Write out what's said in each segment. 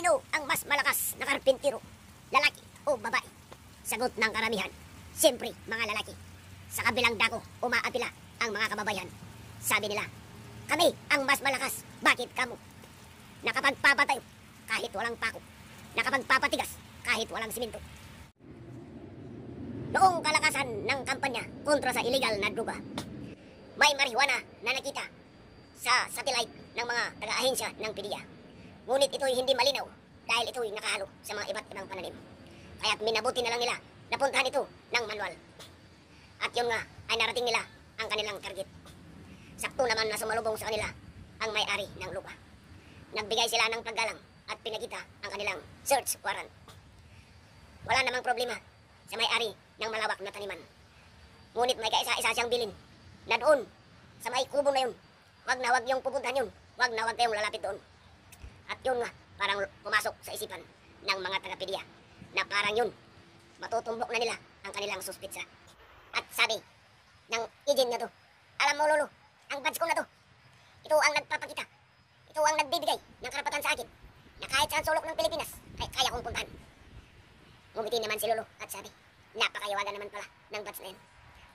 Sino ang mas malakas na karpintero? Lalaki o babae? Sagot ng karamihan, siyempre mga lalaki. Sa kabilang dako, umaapila ang mga kababayan. Sabi nila, kami ang mas malakas. Bakit kamo? Nakapagpapatayo kahit walang pako. Nakapagpapatigas kahit walang siminto. Noong kalakasan ng kampanya kontra sa illegal na droga, may marijuana na nakita sa satellite ng mga taga-ahensya ng PDEA. Ngunit ito'y hindi malinaw dahil ito'y nakahalo sa mga iba't ibang pananim. Kaya't minabuti na lang nila napuntahan ito ng manual. At yun nga ay narating nila ang kanilang target. Sakto naman na sumalubong sa kanila ang may-ari ng lupa. Nagbigay sila ng paggalang at pinakita ang kanilang search warrant. Wala namang problema sa may-ari ng malawak na taniman. Ngunit may kaisa-isa siyang bilin na doon sa may kubo na yun. Wag na wag yung pupuntahan yun. Wag na wag kayong lalapit doon. At yun nga, parang pumasok sa isipan ng mga taga-PDEA na parang yun, matutumbok na nila ang kanilang suspitsa. At sabi ng agent na to, alam mo Lolo, ang badge ko na to, ito ang nagpapakita, ito ang nagbibigay ng karapatan sa akin na kahit saan sulok ng Pilipinas, ay kaya kong puntahan. Ngumiti naman si Lolo at sabi, napakayawagan naman pala ng badge na yun.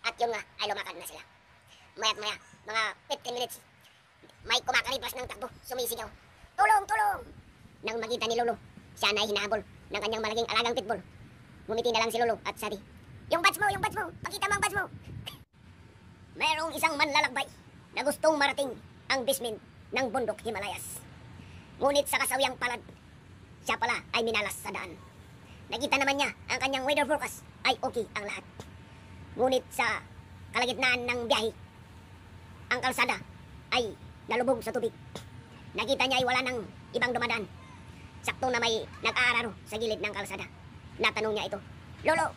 At yun nga, ay lumakad na sila. Maya't maya, mga 15 minutes, may kumakaripas ng takbo, sumisigaw, tulong, tulong! Nang makita ni Lolo, siya na ay hinahabol ng kanyang malaking alagang pitbull. Ngumiti na lang si Lolo at sabi, yung badge mo, pakita mo ang badge mo. Mayroong isang manlalakbay na gustong marating ang basement ng bundok Himalayas. Ngunit sa kasawiyang palad, siya pala ay minalas sa daan. Nakita naman niya ang kanyang weather forecast ay okay ang lahat. Ngunit sa kalagitnaan ng biyahe, ang kalsada ay nalubog sa tubig. Nakita niya ay wala ng ibang dumadaan. Sakto na may nag-aararo sa gilid ng kalsada. Natanong niya ito, Lolo,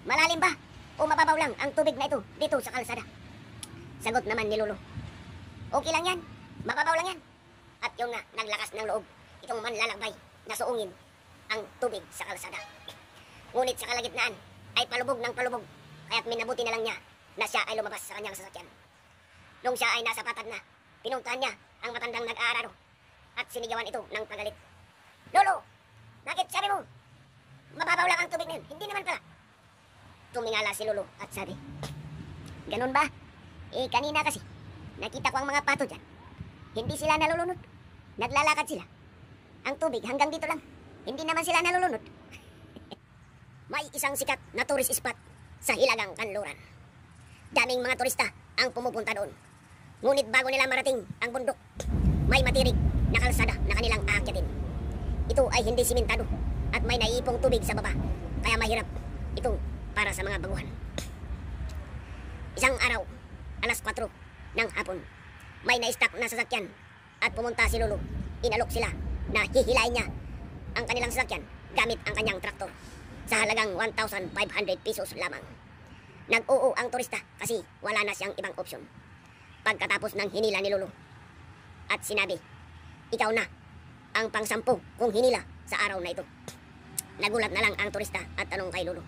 malalim ba o mababaw lang ang tubig na ito dito sa kalsada? Sagot naman ni Lolo, okay lang yan, mababaw lang yan. At yung nga, naglakas ng loob itong manlalakbay na suungin ang tubig sa kalsada. Ngunit sa kalagitnaan ay palubog ng palubog, kaya't minabuti na lang niya na siya ay lumabas sa kanyang sasakyan. Nung siya ay nasa patad na, pinuntahan niya ang matandang nag-aararo at sinigawan ito ng pagalit. Lolo, bakit sabi mo mababaw lang ang tubig na yun? Hindi naman pala. Tumingala si Lolo at sabi, ganun ba? Eh kanina kasi nakita ko ang mga pato dyan. Hindi sila nalulunod. Naglalakad sila. Ang tubig hanggang dito lang. Hindi naman sila nalulunod. May isang sikat na tourist spot sa Hilagang Kanluran. Daming mga turista ang pumupunta doon. Ngunit bago nila marating ang bundok, may matirik na kalsada na kanilang aakyatin. Ito ay hindi simentado at may naiipong tubig sa baba, kaya mahirap ito para sa mga baguhan. Isang araw, alas 4 ng hapon, may na-stack na sasakyan at pumunta si Lolo. Inalok sila na hihilain niya ang kanilang sasakyan gamit ang kanyang traktor sa halagang 1,500 pesos lamang. Nag-oo ang turista kasi wala na siyang ibang opsyon. Pagkatapos ng hinila ni Lolo at sinabi, ikaw na ang pang-10 kung hinila sa araw na ito. Nagulat na lang ang turista at tanong kay Lolo,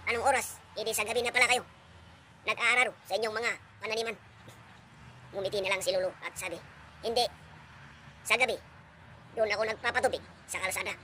anong oras? Di sa gabi na pala kayo nag-aararo sa inyong mga pananiman. Ngumiti na lang si Lolo at sabi, hindi, sa gabi doon ako nagpapatubig sa kalsada